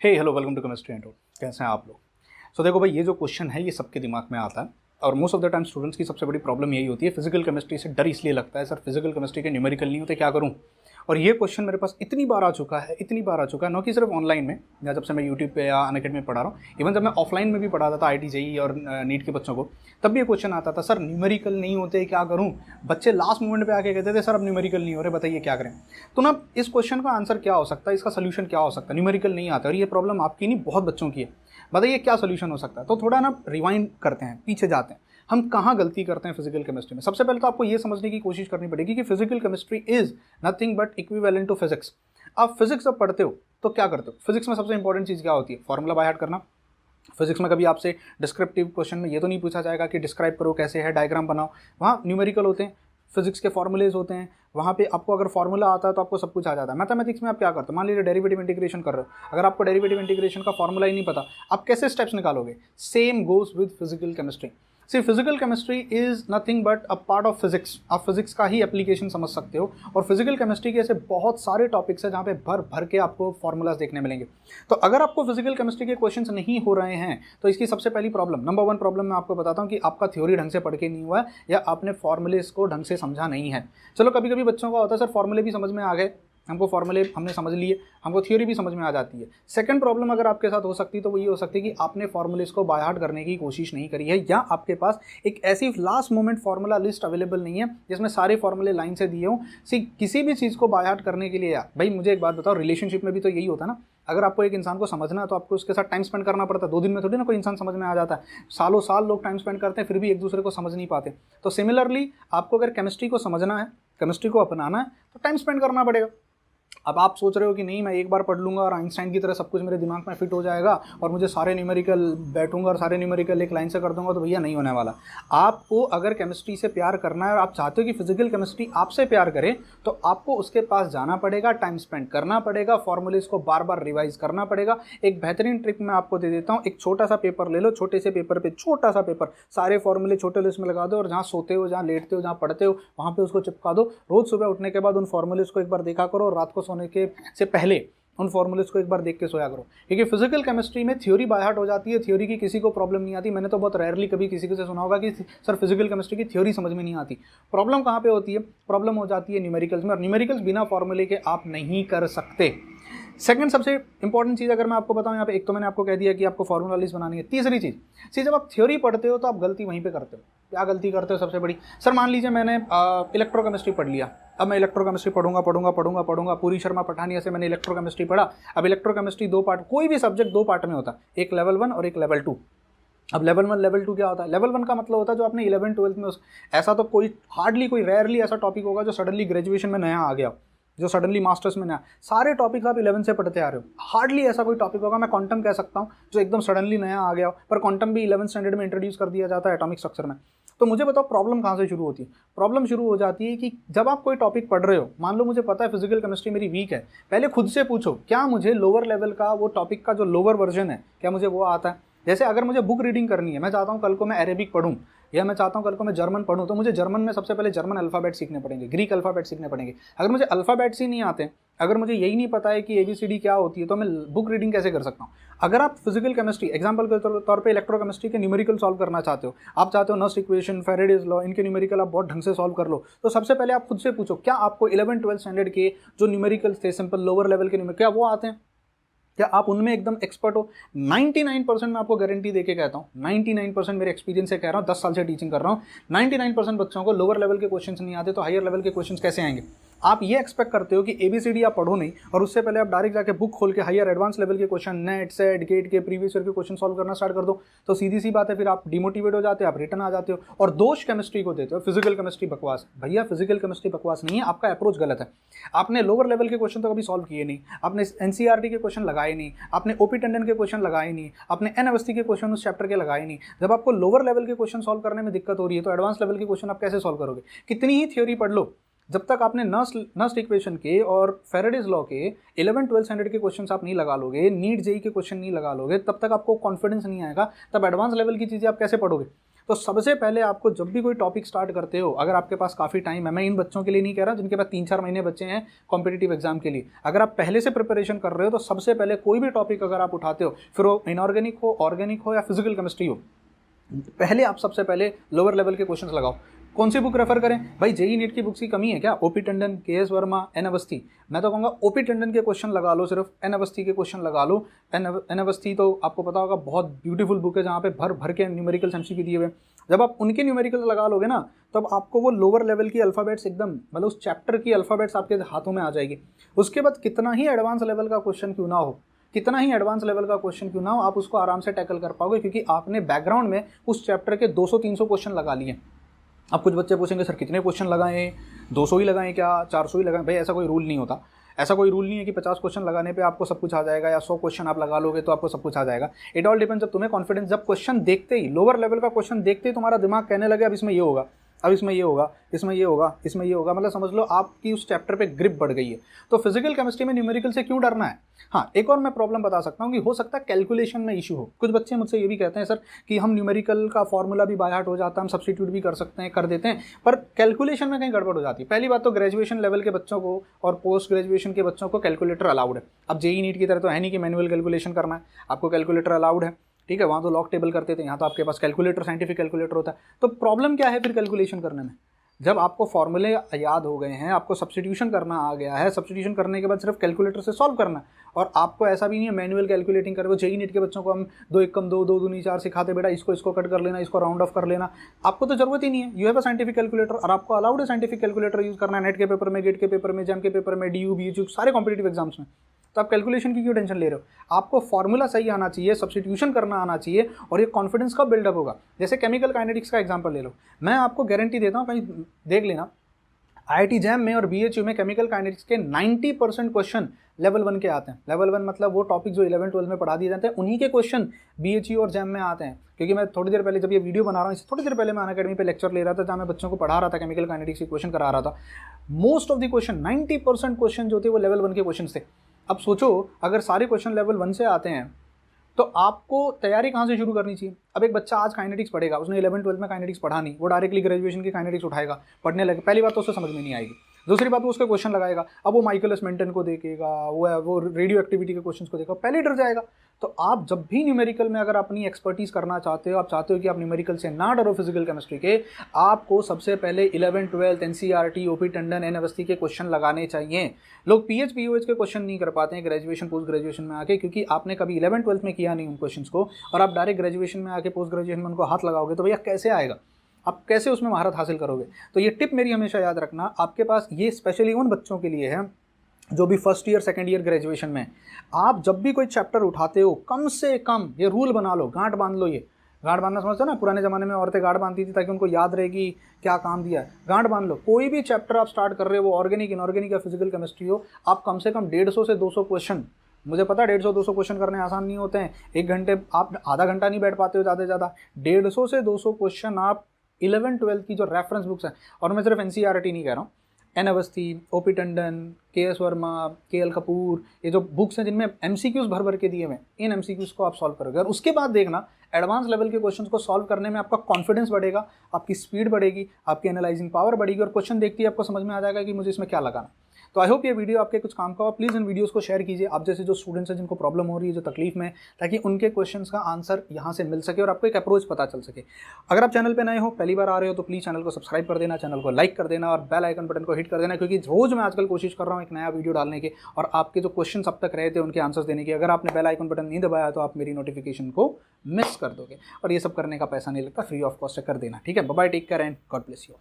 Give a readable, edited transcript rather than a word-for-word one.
Hey hello welcome to chemistry and. कैसे हैं आप लोग? देखो भाई, ये जो क्वेश्चन है ये सबके दिमाग में आता है और most of the time students की सबसे बड़ी प्रॉब्लम यही होती है, फिजिकल केमिस्ट्री से डर इसलिए लगता है, सर फिजिकल केमिस्ट्री के न्यूमेरिकल नहीं होते, क्या करूँ? और ये क्वेश्चन मेरे पास इतनी बार आ चुका है, न कि सिर्फ ऑनलाइन में या जब से मैं यूट्यूब पे या अनअकैडमी में पढ़ा रहा हूँ, इवन जब मैं ऑफलाइन में भी पढ़ाता था IIT JEE और नीट के बच्चों को, तब भी ये क्वेश्चन आता था, सर न्यूमेरिकल नहीं होते, क्या करूँ? बच्चे लास्ट मोमेंट पे आके कहते थे, सर अब न्यूमेरिकल नहीं हो रहे, बताइए क्या करें? तो ना इस क्वेश्चन का आंसर क्या हो सकता है, इसका सोल्यूशन क्या हो सकता है? न्यूमेरिकल नहीं आता और ये प्रॉब्लम आपकी नहीं, बहुत बच्चों की है। बताइए क्या सोल्यूशन हो सकता है? तो थोड़ा ना रिवाइंड करते हैं, पीछे जाते हैं, हम कहाँ गलती करते हैं फिजिकल केमिस्ट्री में। सबसे पहले तो आपको ये समझने की कोशिश करनी पड़ेगी कि physical chemistry is nothing but equivalent to physics. आप फिजिक्स जब पढ़ते हो तो क्या करते हो? फिजिक्स में सबसे इंपॉर्टेंट चीज़ क्या होती है? फॉर्मूला बाय हार्ट करना। फिजिक्स में कभी आपसे डिस्क्रिप्टिव क्वेश्चन में ये तो नहीं पूछा जाएगा कि डिस्क्राइब करो कैसे है, डायग्राम बनाओ। वहाँ न्यूमेरिकल होते हैं, फिजिक्स के फॉर्मूलेज होते हैं, वहाँ पे आपको अगर फॉर्मूला आता है तो आपको सब कुछ आ जाता है। मैथमेटिक्स में आप क्या करते हो? मान लीजिए डेरिवेटिव इंटीग्रेशन कर रहे हो, अगर आपको डेरिवेटिव इंटीग्रेशन का फॉर्मूला ही नहीं पता, आप कैसे स्टेप्स निकालोगे? Same goes with physical chemistry. See physical chemistry is nothing but a part of physics. आप फिजिक्स का ही एप्लीकेशन समझ सकते हो और फिजिकल केमिस्ट्री के ऐसे बहुत सारे टॉपिक्स हैं जहाँ पे भर भर के आपको फॉर्मूलाज देखने मिलेंगे। तो अगर आपको फिजिकल केमिस्ट्री के क्वेश्चंस नहीं हो रहे हैं तो इसकी सबसे पहली प्रॉब्लम, नंबर 1 प्रॉब्लम मैं आपको बताता हूँ कि आपका थ्योरी ढंग से पढ़ के नहीं हुआ है या आपने फॉर्मूलेस को ढंग से समझा नहीं है। चलो कभी कभी बच्चों का होता है, सर फॉर्मूले भी समझ में आ गए, हमको फॉर्मूले हमने समझ लिए, हमको थ्योरी भी समझ में आ जाती है। सेकंड प्रॉब्लम अगर आपके साथ हो सकती है तो वो ये हो सकती है कि आपने फॉर्मूलेस को बाय हार्ट करने की कोशिश नहीं करी है या आपके पास एक ऐसी last moment formula list available नहीं है जिसमें सारे फॉर्मूले लाइन से दिए हों। किसी भी चीज़ को बाय हार्ट करने के लिए, यार भाई मुझे एक बात बताओ, रिलेशनशिप में भी तो यही होता है ना। अगर आपको एक इंसान को समझना है तो आपको उसके साथ टाइम स्पेंड करना पड़ता है। 2 दिन में थोड़ी ना कोई इंसान समझ में आ जाता है, सालों साल लोग टाइम स्पेंड करते हैं फिर भी एक दूसरे को समझ नहीं पाते। तो सिमिलरली आपको अगर केमिस्ट्री को समझना है, केमिस्ट्री को अपनाना है तो टाइम स्पेंड करना पड़ेगा। अब आप सोच रहे हो कि नहीं मैं एक बार पढ़ लूँगा और आइंस्टाइन की तरह सब कुछ मेरे दिमाग में फिट हो जाएगा और मुझे सारे न्यूमेरिकल बैठूंगा और सारे न्यूमेरिकल एक लाइन से कर दूंगा, तो भैया नहीं होने वाला। आपको अगर केमिस्ट्री से प्यार करना है और आप चाहते हो कि फिजिकल केमिस्ट्री आपसे प्यार करे तो आपको उसके पास जाना पड़ेगा, टाइम स्पेंड करना पड़ेगा, फॉर्मूलेज को बार बार रिवाइज करना पड़ेगा। एक बेहतरीन ट्रिक मैं आपको दे देता हूँ, एक छोटा सा पेपर ले लो, छोटे से पेपर पे छोटा सा पेपर, सारे फॉर्मूले छोटे लिस्ट में लगा दो और जहाँ सोते हो, जहाँ लेटते हो, जहाँ पढ़ते हो वहाँ पे उसको चिपका दो। रोज सुबह उठने के बाद उन फॉर्मूलेज को एक बार देखा करो और रात को सोने के से पहले उन फॉर्मूलेज को एक बार देख के सोया करो। क्योंकि फिजिकल केमिस्ट्री में थ्योरी बाय हार्ट हो जाती है, थ्योरी की किसी को प्रॉब्लम नहीं आती। मैंने तो बहुत रेयरली कभी किसी को से सुना होगा कि सर फिजिकल केमिस्ट्री की थ्योरी समझ में नहीं आती। प्रॉब्लम कहाँ पे होती है? प्रॉब्लम हो जाती है न्यूमेरिकल्स में, और न्यूमेरिकल्स बिना फॉर्मूले के आप नहीं कर सकते। सेकंड सबसे इंपॉर्टेंट चीज़ अगर मैं आपको बताऊं यहाँ पे, एक तो मैंने आपको कह दिया कि आपको फॉर्मूला लिस्ट बनानी है। तीसरी चीज़ जब आप थ्योरी पढ़ते हो तो आप गलती वहीं पे करते हो। क्या गलती करते हो सबसे बड़ी? सर मान लीजिए मैंने इलेक्ट्रोकेमिस्ट्री पढ़ लिया, अब मैं इलेक्ट्रोकेमिस्ट्री पढ़ूंगा, पूरी शर्मा पठानिया से मैंने इलेक्ट्रोकेमिस्ट्री पढ़ा। अब इलेक्ट्रोकेमिस्ट्री 2 पार्ट, कोई भी सब्जेक्ट 2 पार्ट में होता है, एक लेवल 1 और एक लेवल 2। अब लेवल 1 लेवल 2 क्या होता है? लेवल 1 का मतलब होता है जो आपने 11 12 में ऐसा तो कोई हार्डली कोई रेयरली ऐसा टॉपिक होगा जो सडनली ग्रेजुएशन में नया आ गया, जो सडनली मास्टर्स में नया। सारे टॉपिक आप 11 से पढ़ते आ रहे हो, हार्डली ऐसा कोई टॉपिक होगा, मैं क्वांटम कह सकता हूँ, जो एकदम सडनली नया आ गया हो, पर क्वांटम भी 11th स्टैंडर्ड में इंट्रोड्यूस कर दिया जाता है एटॉमिक स्ट्रक्चर में। तो मुझे बताओ प्रॉब्लम कहाँ से शुरू होती है? प्रॉब्लम शुरू हो जाती है कि जब आप कोई टॉपिक पढ़ रहे हो, मान लो मुझे पता है फिजिकल केमिस्ट्री मेरी वीक है, पहले खुद से पूछो क्या मुझे लोअर लेवल का वो टॉपिक का जो लोअर वर्जन है क्या मुझे वो आता है? जैसे अगर मुझे बुक रीडिंग करनी है, मैं चाहता हूँ कल को मैं अरेबिक पढ़ूँ या मैं चाहता हूँ कल को मैं जर्मन पढ़ूँ, तो मुझे जर्मन में सबसे पहले जर्मन अल्फ़ाबेट सीखने पड़ेंगे, ग्रीक अल्फ़ाबेट सीखने पड़ेंगे। अगर मुझे अल्फ़ाबेट्स ही नहीं आते, अगर मुझे यही नहीं पता है कि ABCD क्या होती है, तो मैं बुक रीडिंग कैसे कर सकता हूँ? अगर आप फिजिकल केमिस्ट्री एग्जांपल के तौर पे इलेक्ट्रोकेमिस्ट्री के न्यूमेरिकल सॉल्व करना चाहते हो, आप चाहते हो नस्ट इक्वेशन, फैराडेज लॉ, इनके न्यूमेरिकल आप बहुत ढंग से सॉल्व कर लो, तो सबसे पहले आप खुद से पूछो क्या आपको 11 12 स्टैंडर्ड के जो न्यूमेरिकल्स थे, सिंपल लोअर लेवल के न्यूमेरिकल, क्या वो आते हैं? क्या आप उनमें एकदम एक्सपर्ट हो? 99% मैं आपको गारंटी देके कहता हूँ, 99% मेरे एक्सपीरियंस से कह रहा हूँ, 10 साल से टीचिंग कर रहा हूँ, 99% बच्चों को लोअर लेवल के क्वेश्चंस नहीं आते, तो हायर लेवल के क्वेश्चंस कैसे आएंगे? आप ये एक्सपेक्ट करते हो कि ABCD आप पढ़ो नहीं और उससे पहले आप डायरेक्ट जाके बुक खोल के हायर एडवांस लेवल के क्वेश्चन, नेट सेट गेट के प्रीवियस ईयर के क्वेश्चन सॉल्व करना स्टार्ट कर दो, तो सीधी सी बात है फिर आप डिमोटिवेट हो जाते हो, आप रिटर्न आ जाते हो और दोष केमिस्ट्री को देते हो, फिजिकल केमिस्ट्री बकवास। भैया फिजिकल केमिस्ट्री बकवास नहीं है, आपका अप्रोच गलत है। आपने लोअर लेवल के क्वेश्चन तो कभी सॉल्व किए नहीं, आपने NCERT के क्वेश्चन लगाए नहीं, आपने OP टंडन के क्वेश्चन लगाए नहीं, आपने N अवस्थी के क्वेश्चन उस चैप्टर के लगाए नहीं। जब आपको लोअर लेवल के क्वेश्चन सॉल्व करने में दिक्कत हो रही है तो एडवांस लेवल के क्वेश्चन आप कैसे सॉल्व करोगे? कितनी ही थ्योरी पढ़ लो, जब तक आपने नस्ट इक्वेशन के और फैराडेज लॉ के 11 12 स्टैंडर्ड के क्वेश्चंस आप नहीं लगा लोगे, नीट JEE के क्वेश्चन नहीं लगा लोगे, तब तक आपको कॉन्फिडेंस नहीं आएगा, तब एडवांस लेवल की चीज़ें आप कैसे पढ़ोगे? तो सबसे पहले आपको जब भी कोई टॉपिक स्टार्ट करते हो, अगर आपके पास काफ़ी टाइम है, मैं इन बच्चों के लिए नहीं कह रहा जिनके पास 3-4 महीने बच्चे हैं कॉम्पिटिटिव एग्जाम के लिए, अगर आप पहले से प्रिपरेशन कर रहे हो तो सबसे पहले कोई भी टॉपिक अगर आप उठाते हो, फिर वो इनऑर्गेनिक हो, ऑर्गेनिक हो या फिजिकल केमिस्ट्री हो, पहले आप सबसे पहले लोअर लेवल के क्वेश्चंस लगाओ। कौन सी बुक रेफर करें भाई? जेई नीट की बुक्स की कमी है क्या? OP Tandon, KS Verma, N Awasthi, मैं तो कहूँगा ओपी टंडन के क्वेश्चन लगा लो, सिर्फ एन अवस्थी के क्वेश्चन लगा लो। एन अवस्थी तो आपको पता होगा बहुत ब्यूटीफुल बुक है जहाँ पे भर भर के न्यूमेरिकल्स एमसीक्यू दिए हुए। जब आप उनके न्यूमेरिकल्स लगा लोगे ना, तब आपको वो लोअर लेवल की अल्फ़ाबेट्स एकदम, मतलब उस चैप्टर की अल्फ़ाबेट्स आपके हाथों में आ जाएगी। उसके बाद कितना ही एडवांस लेवल का क्वेश्चन क्यों ना हो, कितना ही एडवांस लेवल का क्वेश्चन क्यों ना हो, आप उसको आराम से टैकल कर पाओगे, क्योंकि आपने बैकग्राउंड में उस चैप्टर के 200-300 क्वेश्चन लगा लिए। अब कुछ बच्चे पूछेंगे सर कितने क्वेश्चन लगाएं, 200 ही लगाएं क्या, 400 ही लगाएं? भाई ऐसा कोई रूल नहीं होता। ऐसा कोई रूल नहीं है कि 50 क्वेश्चन लगाने पे आपको सब कुछ आ जाएगा, या 100 क्वेश्चन आप लगा लोगे तो आपको सब कुछ आ जाएगा। It all depends. जब तुम्हें कॉन्फिडेंस, जब क्वेश्चन देखते ही, लोअर लेवल का क्वेश्चन देखते ही तुम्हारा दिमाग कहने लगे अब इसमें ये होगा, अब इसमें ये होगा, इसमें ये होगा, इसमें ये होगा, मतलब समझ लो आपकी उस चैप्टर पे ग्रिप बढ़ गई है। तो फिजिकल केमिस्ट्री में न्यूमेरिकल से क्यों डरना है? हाँ, एक और मैं प्रॉब्लम बता सकता हूँ कि हो सकता है कैलकुलेशन में इशू हो। कुछ बच्चे मुझसे ये भी कहते हैं सर कि हम न्यूमेरिकल का फॉर्मूला भी बाय हार्ट हो जाता है, हम सब्स्टिट्यूट भी कर सकते हैं, कर देते हैं, पर कैलकुलेशन में कहीं गड़बड़ हो जाती है। पहली बात तो ग्रेजुएशन लेवल के बच्चों को और पोस्ट ग्रेजुएशन के बच्चों को कैलकुलेटर अलाउड है। अब जेई नीट की तरह तो है नहीं कि मैनुअल कैलकुलेशन करना है, आपको कैलकुलेटर अलाउड है, ठीक है। वहाँ तो लॉग टेबल करते थे, यहाँ तो आपके पास कैलकुलेटर, साइंटिफिक कैलकुलेटर होता है। तो प्रॉब्लम क्या है फिर कैलकुलेशन करने में? जब आपको फॉर्मूले याद हो गए हैं, आपको सब्स्टिट्यूशन करना आ गया है, सब्स्टिट्यूशन करने के बाद सिर्फ कैलकुलेटर से सॉल्व करना है, और आपको ऐसा भी नहीं है मैनुअल कैलकुलेटिंग करे। वो जेई नीट के बच्चों को हम 2 1 कम 2 2 दूनी 4 सिखाते, बेटा इसको कट कर लेना, इसको राउंड ऑफ कर लेना, आपको तो जरूरत ही नहीं है। You have a scientific calculator, और आपको अलाउड है साइंटिफिक कैलकुलेटर यूज करना है नेट के पेपर में, गेट के पेपर में, जैम के पेपर में, डीयू बीयू सारे कॉम्पिटिटिव एग्जाम्स में। तो आप कैलकुलेशन की क्यों टेंशन ले रहे हो? आपको फॉर्मूला सही आना चाहिए, सब्स्टिट्यूशन करना आना चाहिए, और ये कॉन्फिडेंस कब बिल्डअप होगा? जैसे केमिकल काइनेटिक्स का एग्जांपल ले लो, मैं आपको गारंटी देता हूँ, कहीं देख लेना, आईआईटी जैम में और बीएचयू में केमिकल काइनेटिक्स के 90% क्वेश्चन लेवल 1 के आते हैं। लेवल 1 मतलब वो टॉपिक जो 11-12 में पढ़ा दिए जाते हैं, उन्हीं के क्वेश्चन बीएचयू और जैम में आते हैं। क्योंकि मैं थोड़ी देर पहले जब ये वीडियो बना रहा हूँ, इससे थोड़ी देर पहले मैं अनअकैडमी पे लेक्चर ले रहा था, जहाँ मैं बच्चों को पढ़ा रहा था, केमिकल काइनेटिक्स के क्वेश्चन करा रहा था। Most of the question, 90% question जो थे वो लेवल 1 के क्वेश्चन थे। अब सोचो, अगर सारे क्वेश्चन लेवल 1 से आते हैं तो आपको तैयारी कहाँ से शुरू करनी चाहिए? अब एक बच्चा आज काइनेटिक्स पढ़ेगा, उसने 11-12 में काइनेटिक्स पढ़ा नहीं, वो डायरेक्टली ग्रेजुएशन की काइनेटिक्स उठाएगा, पढ़ने लगे, पहली बात तो उसे समझ में नहीं आएगी, दूसरी बात वो उसके क्वेश्चन लगाएगा, अब वो माइकलस मेंटन को देखेगा, वो रेडियो एक्टिविटी के क्वेश्चन को देखेगा, पहले ही डर जाएगा। तो आप जब भी न्यूमेरिकल में अगर अपनी एक्सपर्टीज करना चाहते हो, आप चाहते हो कि आप न्यूमेरिकल से ना डरो फिजिकल केमिस्ट्री के, आपको सबसे पहले 11-12 NCERT, OP Tandon, N Awasthi के क्वेश्चन लगाने चाहिए। लोग पीएच पीओएच के क्वेश्चन नहीं कर पाते हैं ग्रेजुएशन पोस्ट ग्रेजुएशन में आके, क्योंकि आपने कभी 11-12 में किया नहीं उन क्वेश्चन को, और आप डायरेक्ट ग्रेजुएशन में आके पोस्ट ग्रेजुएशन में उनको हाथ लगाओगे तो भैया कैसे आएगा? आप कैसे उसमें महारत हासिल करोगे? तो ये टिप मेरी हमेशा याद रखना, आपके पास ये स्पेशली उन बच्चों के लिए है जो भी first year second year graduation में। आप जब भी कोई चैप्टर उठाते हो, कम से कम ये रूल बना लो, गांठ बांध लो। ये गांठ बांधना समझते हो ना, पुराने ज़माने में औरतें गांठ बांधती थी ताकि उनको याद रहेगी क्या काम दिया है। गांठ बांध लो, कोई भी चैप्टर आप स्टार्ट कर रहे हो, वो ऑर्गेनिक, इनऑर्गेनिक या फिजिकल केमिस्ट्री हो, आप कम से कम 150 से 200 क्वेश्चन, मुझे पता है 150-200 क्वेश्चन करने आसान नहीं होते हैं, 1 घंटे आप आधा घंटा नहीं बैठ पाते हो ज़्यादा से ज़्यादा, 150 से 200 क्वेश्चन आप 11-12 की जो रेफरेंस बुक्स हैं, और मैं सिर्फ एनसीईआरटी नहीं कह रहा हूँ, N Awasthi, OP Tandon, KS Verma, KL Kapoor, ये जो बुक्स हैं जिनमें एमसीक्यूज भर भर के दिए हुए हैं, इन एमसीक्यूज को आप सॉल्व करोगे, और उसके बाद देखना एडवांस लेवल के क्वेश्चंस को सॉल्व करने में आपका कॉन्फिडेंस बढ़ेगा, आपकी स्पीड बढ़ेगी, आपकी एनालाइजिंग पावर बढ़ेगी, और क्वेश्चन देखते ही आपको समझ में आ जाएगा कि मुझे इसमें क्या लगाना। तो आई होप ये वीडियो आपके कुछ काम का हो। प्लीज़ इन वीडियोस को शेयर कीजिए आप जैसे जो स्टूडेंट्स हैं जिनको प्रॉब्लम हो रही है, जो तकलीफ में, ताकि उनके क्वेश्चंस का आंसर यहाँ से मिल सके और आपको एक अप्रोच पता चल सके। अगर आप चैनल पे नए हो, पहली बार आ रहे हो, तो प्लीज़ चैनल को सब्सक्राइब कर देना, चैनल को लाइक कर देना, और बेल आइकन बटन को हिट कर देना, क्योंकि रोज़ मैं आजकल कोशिश कर रहा हूँ एक नया वीडियो डालने के, और आपके जो क्वेश्चन अब तक रहे थे उनके आंसर्स देने के। अगर आपने बेल आइकन बटन नहीं दबाया तो आप मेरी नोटिफिकेशन को मिस कर दोगे, और ये सब करने का पैसा नहीं लगता, फ्री ऑफ कॉस्ट कर देना, ठीक है। Bye bye, take care and God bless you.